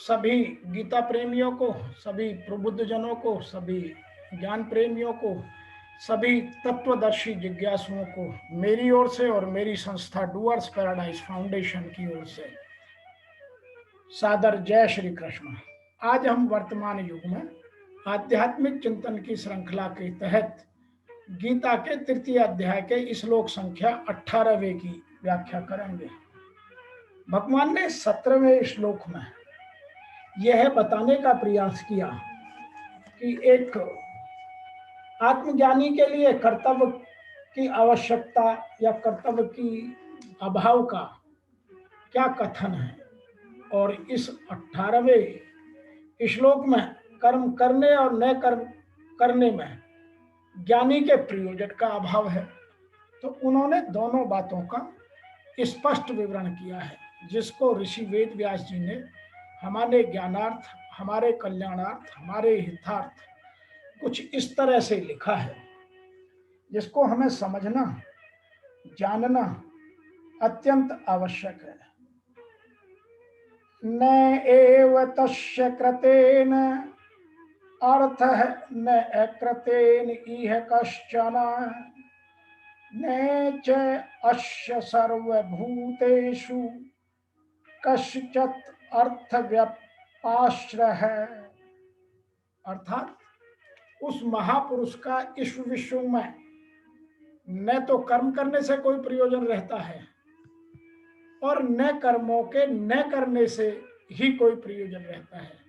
सभी गीता प्रेमियों को, सभी प्रबुद्ध जनों को, सभी ज्ञान प्रेमियों को, सभी तत्वदर्शी जिज्ञासुओं को मेरी ओर से और मेरी संस्था डूअर्स पैराडाइज फाउंडेशन की ओर से सादर जय श्री कृष्ण। आज हम वर्तमान युग में आध्यात्मिक चिंतन की श्रृंखला के तहत गीता के तृतीय अध्याय के श्लोक संख्या 18वें की व्याख्या करेंगे। भगवान ने 17वें श्लोक में यह बताने का प्रयास किया कि एक आत्मज्ञानी के लिए कर्तव्य की आवश्यकता या कर्तव्य की अभाव का क्या कथन है, और इस 18वें श्लोक में कर्म करने और न कर्म करने में ज्ञानी के प्रयोजन का अभाव है। तो उन्होंने दोनों बातों का स्पष्ट विवरण किया है, जिसको ऋषि वेद व्यास जी ने हमारे ज्ञानार्थ, हमारे कल्याणार्थ, हमारे हितार्थ कुछ इस तरह से लिखा है, जिसको हमें समझना, जानना अत्यंत आवश्यक है। न एव तस्य कृतेन अर्थः न अकृतेन इह कश्चन न च अस्य सर्वभूतेषु कश्चित् अर्थ व्यापाश्रयः। अर्थात उस महापुरुष का इस विश्व में न तो कर्म करने से कोई प्रयोजन रहता है और न कर्मों के न करने से ही कोई प्रयोजन रहता है।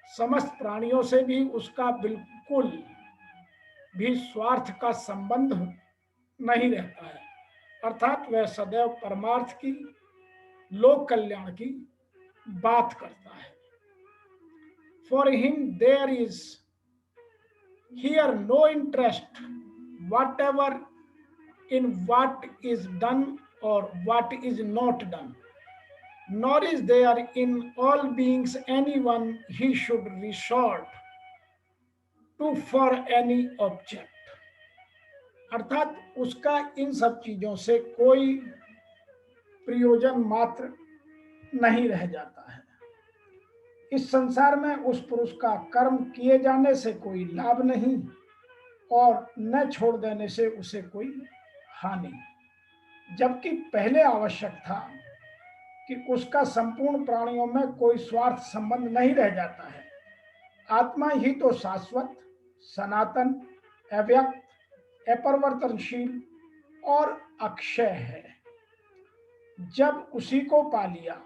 समस्त प्राणियों से भी उसका बिल्कुल भी स्वार्थ का संबंध नहीं रहता है, अर्थात वह सदैव परमार्थ की, लोक कल्याण की बात करता है। For him there is here no interest whatever in what is done or what is not done, nor is there in all beings anyone he should resort to for any object। अर्थात उसका इन सब चीजों से कोई प्रयोजन मात्र नहीं रह जाता है। इस संसार में उस पुरुष का कर्म किए जाने से कोई लाभ नहीं और न छोड़ देने से उसे कोई हानि, जबकि पहले आवश्यक था कि उसका संपूर्ण प्राणियों में कोई स्वार्थ संबंध नहीं रह जाता है। आत्मा ही तो शाश्वत, सनातन, अव्यक्त, अपरिवर्तनशील और अक्षय है। जब उसी को पा लिया,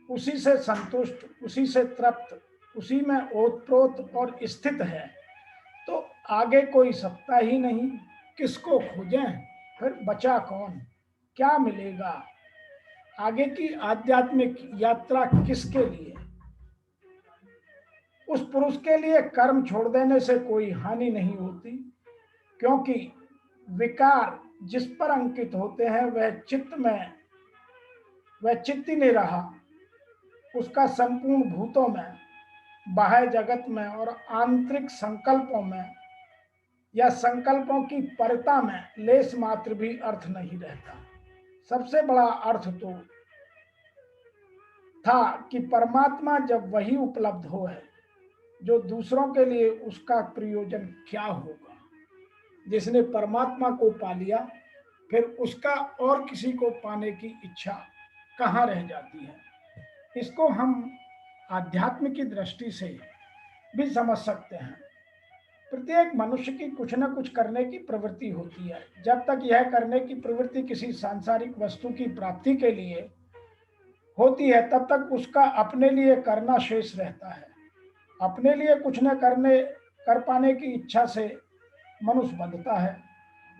उसी से संतुष्ट, उसी से तृप्त, उसी में ओतप्रोत और स्थित है, तो आगे कोई सत्ता ही नहीं। किसको खोजें, फिर बचा कौन, क्या मिलेगा, आगे की आध्यात्मिक यात्रा किसके लिए। उस पुरुष के लिए कर्म छोड़ देने से कोई हानि नहीं होती, क्योंकि विकार जिस पर अंकित होते हैं वह चित्त ही नहीं रहा। उसका संपूर्ण भूतों में, बाह्य जगत में और आंतरिक संकल्पों में या संकल्पों की परता में लेस मात्र भी अर्थ नहीं रहता। सबसे बड़ा अर्थ तो था कि परमात्मा जब वही उपलब्ध हो है जो दूसरों के लिए उसका प्रयोजन क्या होगा। जिसने परमात्मा को पा लिया, फिर उसका और किसी को पाने की इच्छा कहाँ रह जाती है। इसको हम आध्यात्म की दृष्टि से भी समझ सकते हैं। प्रत्येक मनुष्य की कुछ न कुछ करने की प्रवृत्ति होती है। जब तक यह करने की प्रवृत्ति किसी सांसारिक वस्तु की प्राप्ति के लिए होती है, तब तक उसका अपने लिए करना शेष रहता है। अपने लिए कुछ न कर पाने की इच्छा से मनुष्य बंधता है।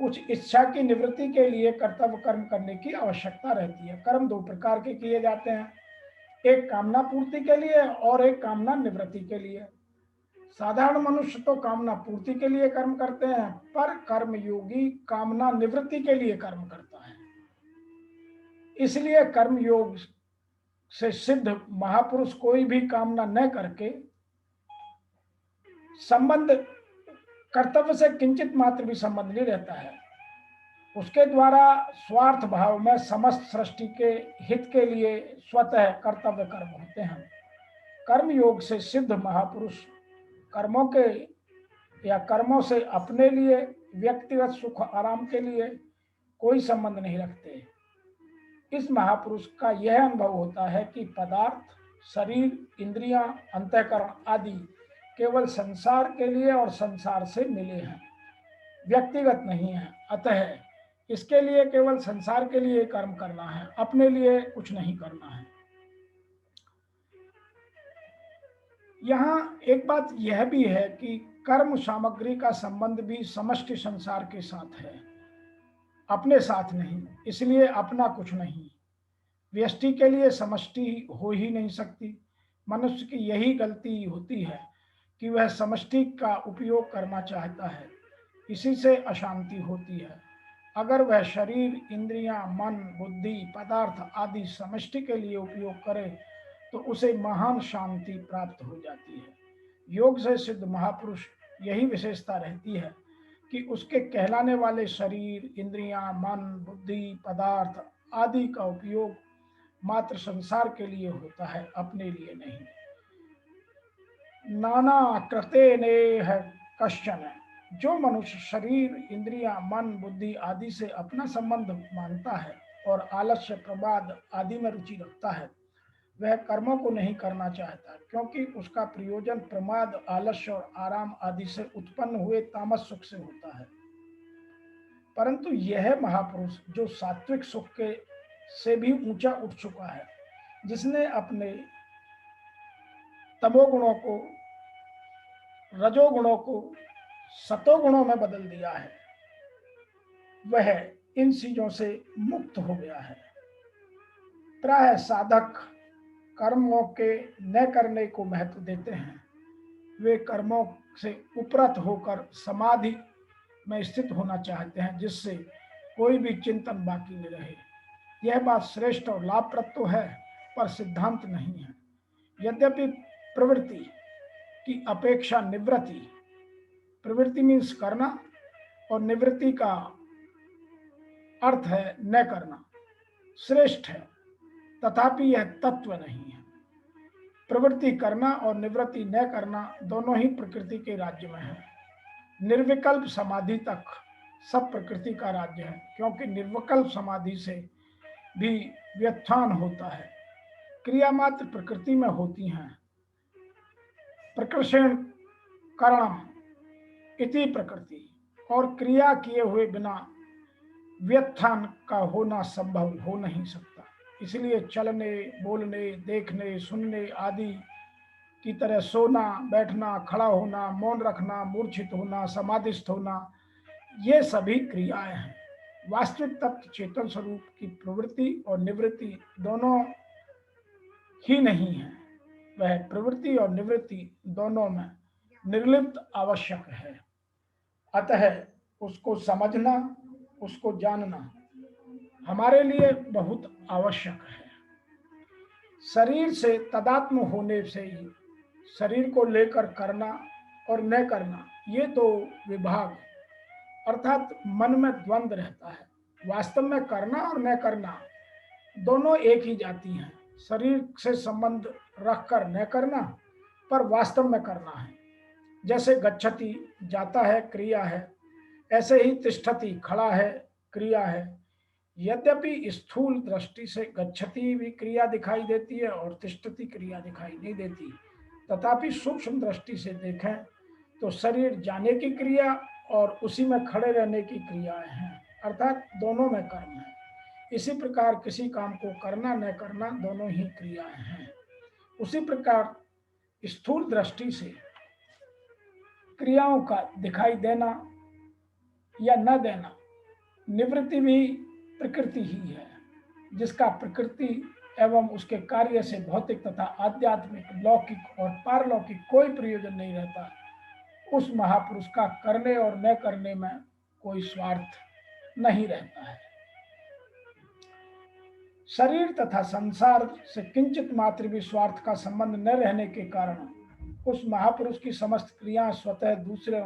उस इच्छा की निवृत्ति के लिए कर्तव्य कर्म करने की आवश्यकता रहती है। कर्म दो प्रकार के किए जाते हैं, एक कामना पूर्ति के लिए और एक कामना निवृत्ति के लिए। साधारण मनुष्य तो कामना पूर्ति के लिए कर्म करते हैं, पर कर्म योगी कामना निवृत्ति के लिए कर्म करता है। इसलिए कर्म योग से सिद्ध महापुरुष कोई भी कामना न करके संबंध, कर्तव्य से किंचित मात्र भी संबंध नहीं रहता है। उसके द्वारा स्वार्थ भाव में समस्त सृष्टि के हित के लिए स्वतः कर्तव्य कर्म होते हैं। कर्म योग से सिद्ध महापुरुष कर्मों के या कर्मों से अपने लिए व्यक्तिगत सुख आराम के लिए कोई संबंध नहीं रखते। इस महापुरुष का यह अनुभव होता है कि पदार्थ, शरीर, इंद्रियां, अंतःकरण आदि केवल संसार के लिए और संसार से मिले हैं, व्यक्तिगत नहीं है। अतः इसके लिए केवल संसार के लिए कर्म करना है, अपने लिए कुछ नहीं करना है। यहाँ एक बात यह भी है कि कर्म सामग्री का संबंध भी समष्टि संसार के साथ है, अपने साथ नहीं। इसलिए अपना कुछ नहीं। व्यष्टि के लिए समष्टि हो ही नहीं सकती। मनुष्य की यही गलती होती है कि वह समष्टि का उपयोग करना चाहता है, इसी से अशांति होती है। अगर वह शरीर, इंद्रियां, मन, बुद्धि, पदार्थ आदि समष्टि के लिए उपयोग करे तो उसे महान शांति प्राप्त हो जाती है। योग से सिद्ध महापुरुष यही विशेषता रहती है कि उसके कहलाने वाले शरीर, इंद्रियां, मन, बुद्धि, पदार्थ आदि का उपयोग मात्र संसार के लिए होता है, अपने लिए नहीं। नाना कृते नेह कश्चन, जो मनुष्य शरीर, इंद्रियां, मन, बुद्धि आदि से अपना संबंध मानता है और आलस्य, प्रमाद आदि में रुचि रखता है, वह कर्मों को नहीं करना चाहता, क्योंकि उसका प्रयोजन प्रमाद, आलस्य और आराम आदि से उत्पन्न हुए तामस सुख से होता है। परंतु यह महापुरुष जो सात्विक सुख के से भी ऊंचा उठ चुका है, जिसने अपने तमोगुणों को, रजोगुणों को सतोगुणों में बदल दिया है, वह इन चीजों से मुक्त हो गया है। प्रायः साधक कर्मों के न करने को महत्व देते हैं। वे कर्मों से उपरत होकर समाधि में स्थित होना चाहते हैं, जिससे कोई भी चिंतन बाकी न रहे। यह बात श्रेष्ठ और लाभप्रद तो है, पर सिद्धांत नहीं है। यद्यपि प्रवृत्ति की अपेक्षा निवृत्ति, प्रवृत्ति मीन्स करना और निवृत्ति का अर्थ है न करना, श्रेष्ठ है, तथापि यह तत्व नहीं है। प्रवृत्ति करना और निवृत्ति न करना दोनों ही प्रकृति के राज्य में है। निर्विकल्प समाधि तक सब प्रकृति का राज्य है, क्योंकि निर्विकल्प समाधि से भी व्युत्थान होता है। क्रिया मात्र प्रकृति में होती हैं। प्रकृषेण करणम इति प्रकृति, और क्रिया किए हुए बिना व्युत्थान का होना संभव हो नहीं सकता। इसलिए चलने, बोलने, देखने, सुनने आदि की तरह सोना, बैठना, खड़ा होना, मौन रखना, मूर्छित होना, समाधिस्थ होना, ये सभी क्रियाएं हैं। वास्तविक तत्व चेतन स्वरूप की प्रवृत्ति और निवृत्ति दोनों ही नहीं है। वह प्रवृत्ति और निवृत्ति दोनों में निर्लिप्त आवश्यक है। अतः उसको समझना, उसको जानना हमारे लिए बहुत आवश्यक है। शरीर से तादात्म होने से ही शरीर को लेकर करना और न करना, ये दो विभाग अर्थात मन में द्वंद्व रहता है। वास्तव में करना और न करना दोनों एक ही जाति हैं। शरीर से संबंध रखकर न करना, पर वास्तव में करना है। जैसे गच्छति जाता है, क्रिया है, ऐसे ही तिष्ठति खड़ा है, क्रिया है। यद्यपि स्थूल दृष्टि से गच्छति भी क्रिया दिखाई देती है और तिष्ठति क्रिया दिखाई नहीं देती, तथापि सूक्ष्म दृष्टि से देखें तो शरीर जाने की क्रिया और उसी में खड़े रहने की क्रियाएं हैं, अर्थात दोनों में कर्म है। इसी प्रकार किसी काम को करना न करना दोनों ही क्रियाएं हैं। उसी प्रकार स्थूल दृष्टि से क्रियाओं का दिखाई देना या न देना निवृत्ति भी प्रकृति ही है, जिसका प्रकृति एवं उसके कार्य से भौतिक तथा आध्यात्मिक, लौकिक और पारलौकिक कोई प्रयोजन नहीं रहता। उस महापुरुष का करने और न करने में कोई स्वार्थ नहीं रहता है। शरीर तथा संसार से किंचित मात्र भी स्वार्थ का संबंध न रहने के कारण उस महापुरुष की समस्त क्रियाएं स्वतः दूसरों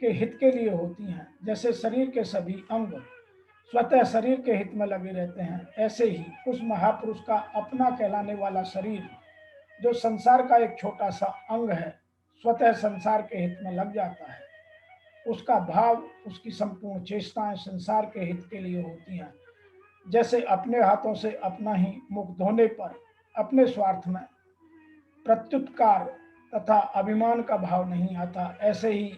के हित के लिए होती हैं। जैसे शरीर के सभी अंग स्वतः शरीर के हित में लगे रहते हैं, ऐसे ही उस महापुरुष का अपना कहलाने वाला शरीर जो संसार का एक छोटा सा अंग है, स्वतः संसार के हित में लग जाता है। उसका भाव, उसकी संपूर्ण चेष्टाएं संसार के हित के लिए होती हैं। जैसे अपने हाथों से अपना ही मुख धोने पर अपने स्वार्थ में प्रत्युत्कार तथा अभिमान का भाव नहीं आता, ऐसे ही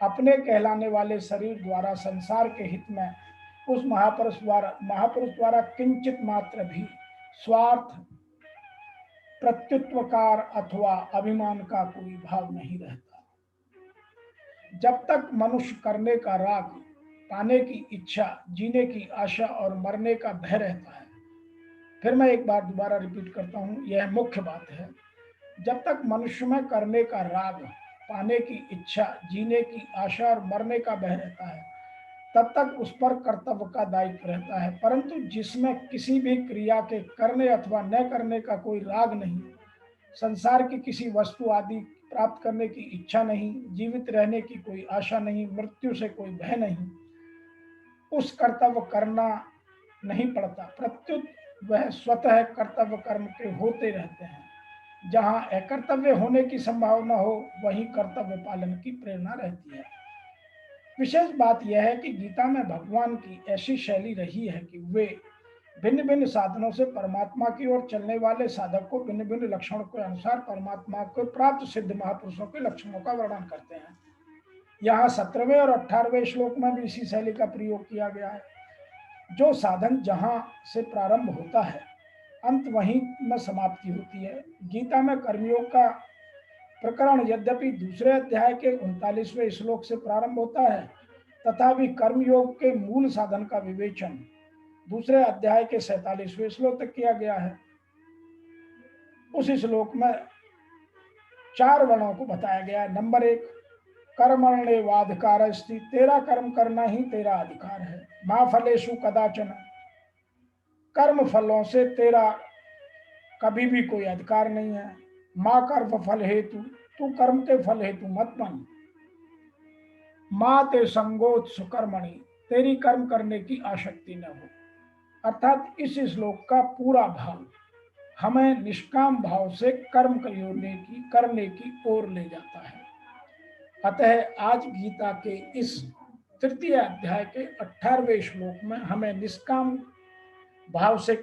अपने कहलाने वाले शरीर द्वारा संसार के हित में उस महापुरुष द्वारा किंचित मात्र भी स्वार्थ, प्रत्युत्वकार अथवा अभिमान का कोई भाव नहीं रहता। जब तक मनुष्य करने का राग, पाने की इच्छा, जीने की आशा और मरने का भय रहता है, फिर मैं एक बार दोबारा रिपीट करता हूँ, यह मुख्य बात है। जब तक मनुष्य में करने का राग, पाने की इच्छा, जीने की आशा और मरने का भय रहता है, तब तक उस पर कर्तव्य का दायित्व रहता है। परंतु जिसमें किसी भी क्रिया के करने अथवा न करने का कोई राग नहीं, संसार की किसी वस्तु आदि प्राप्त करने की इच्छा नहीं, जीवित रहने की कोई आशा नहीं, मृत्यु से कोई भय नहीं, उस कर्तव्य करना नहीं पड़ता। प्रत्युत वह स्वतः कर्तव्य कर्म के होते रहते हैं। जहाँ अकर्तव्य होने की संभावना हो, वहीं कर्तव्य पालन की प्रेरणा रहती है। विशेष बात यह है कि गीता में भगवान की ऐसी शैली रही है कि वे भिन्न भिन्न साधनों से परमात्मा की ओर चलने वाले साधक को भिन्न भिन्न लक्षणों के अनुसार परमात्मा को प्राप्त सिद्ध महापुरुषों के लक्षणों का वर्णन करते हैं। यहाँ 17वें और 18वें श्लोक में भी इसी शैली का प्रयोग किया गया है। जो साधन जहाँ से प्रारंभ होता है, अंत वहीं में समाप्ति होती है। गीता में कर्मयोग का प्रकरण यद्यपि दूसरे अध्याय के 39वें श्लोक से प्रारंभ होता है, तथापि कर्मयोग के मूल साधन का विवेचन दूसरे अध्याय के 47वें श्लोक तक किया गया है। उस श्लोक में 4 वर्णों को बताया गया है। नंबर 1, कर्मण्येवाधिकार अस्ति, तेरा कर्म करना ही तेरा अधिकार है। मा फलेषु कदाचन, कर्म फलों से तेरा कभी भी कोई अधिकार नहीं है। माँ कर्म फल हेतु, तू कर्म के फल हेतु मत बन। माँ ते संगोत सुकर्मणि, तेरी कर्म करने की आसक्ति न हो। अर्थात इस श्लोक का पूरा भाव हमें निष्काम भाव से कर्म करने की ओर ले जाता है। अतः आज गीता के इस तृतीय अध्याय के 18वें श्लोक में हमें निष्काम भाव से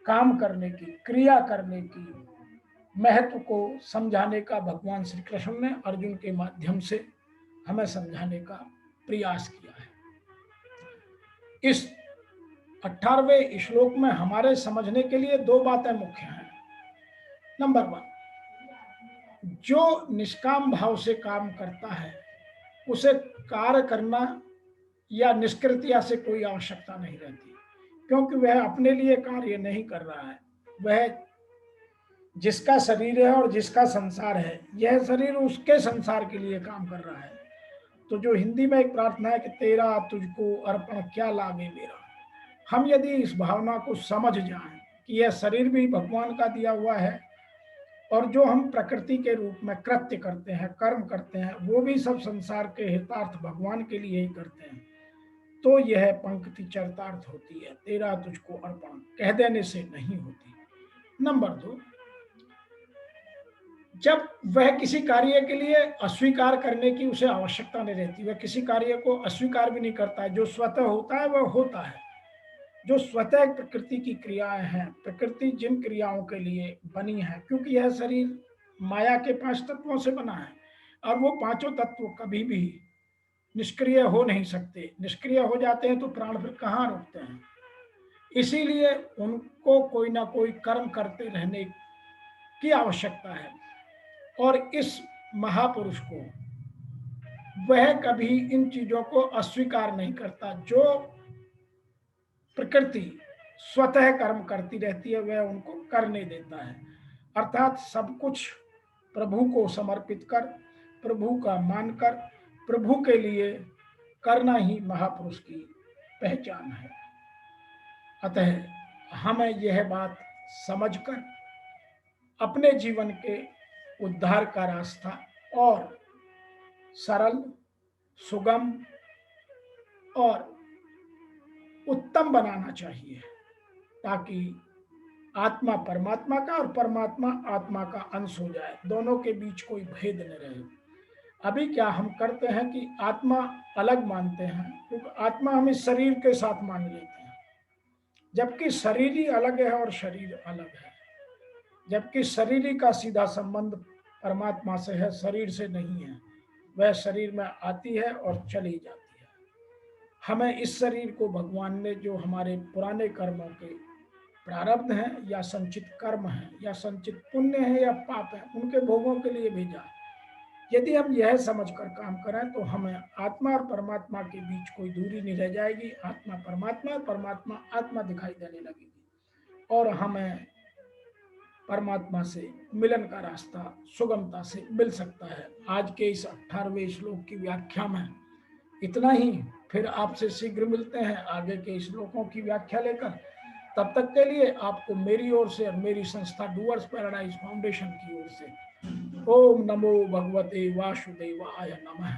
काम करने की, क्रिया करने की महत्व को समझाने का भगवान श्री कृष्ण ने अर्जुन के माध्यम से हमें समझाने का प्रयास किया है। इस 18वें श्लोक में हमारे समझने के लिए 2 बातें मुख्य हैं। नंबर 1, जो निष्काम भाव से काम करता है उसे कार्य करना या निष्कृतिया से कोई आवश्यकता नहीं रहती, क्योंकि वह अपने लिए कार्य नहीं कर रहा है। वह जिसका शरीर है और जिसका संसार है, यह शरीर उसके संसार के लिए काम कर रहा है। तो जो हिंदी में एक प्रार्थना है कि तेरा तुझको अर्पण क्या लागे मेरा, हम यदि इस भावना को समझ जाएं कि यह शरीर भी भगवान का दिया हुआ है और जो हम प्रकृति के रूप में कृत्य करते हैं, कर्म करते हैं, वो भी सब संसार के हितार्थ भगवान के लिए ही करते हैं, तो यह पंक्ति चरितार्थ होती है। तेरा तुझको अर्पण कह देने से नहीं होती। नंबर 2, जब वह किसी कार्य के लिए अस्वीकार करने की उसे आवश्यकता नहीं रहती, वह किसी कार्य को अस्वीकार भी नहीं करता है। जो स्वतः होता है वह होता है। जो स्वतः प्रकृति की क्रियाएं हैं, प्रकृति जिन क्रियाओं के लिए बनी है, क्योंकि यह शरीर माया के 5 तत्वों से बना है और वो 5 तत्व कभी भी निष्क्रिय हो नहीं सकते। निष्क्रिय हो जाते हैं तो प्राण फिर कहाँ रुकते हैं। इसीलिए उनको कोई ना कोई कर्म करते रहने की आवश्यकता है। और इस महापुरुष को वह कभी इन चीजों को अस्वीकार नहीं करता। जो प्रकृति स्वतः कर्म करती रहती है वह उनको करने देता है। अर्थात सब कुछ प्रभु को समर्पित कर, प्रभु का मानकर, प्रभु के लिए करना ही महापुरुष की पहचान है। अतः हमें यह बात समझकर अपने जीवन के उद्धार का रास्ता और सरल, सुगम और उत्तम बनाना चाहिए, ताकि आत्मा परमात्मा का और परमात्मा आत्मा का अंश हो जाए, दोनों के बीच कोई भेद न रहे। अभी क्या हम करते हैं कि आत्मा अलग मानते हैं, क्योंकि आत्मा हम इस शरीर के साथ मान लेते हैं, जबकि शरीर ही अलग है और शरीर अलग है। जबकि शरीर ही का सीधा संबंध परमात्मा से है, शरीर से नहीं है। वह शरीर में आती है और चली जाती है। हमें इस शरीर को भगवान ने जो हमारे पुराने कर्मों के प्रारब्ध हैं या संचित कर्म हैं या संचित पुण्य है या पाप है, उनके भोगों के लिए भेजा है। यदि हम यह समझकर काम करें तो हमें आत्मा और परमात्मा के बीच कोई दूरी नहीं रह जाएगी। आत्मा परमात्मा, परमात्मा आत्मा दिखाई देने लगेगी और हमें परमात्मा से मिलन का रास्ता सुगमता से मिल सकता है। आज के इस 18वें श्लोक की व्याख्या में इतना ही। फिर आपसे शीघ्र मिलते हैं आगे के श्लोकों की व्याख्या लेकर। तब तक के लिए आपको मेरी ओर से और मेरी संस्था डूअर्स पैराडाइज फाउंडेशन की ओर से ओम नमो भगवते वासुदेवाय नमः।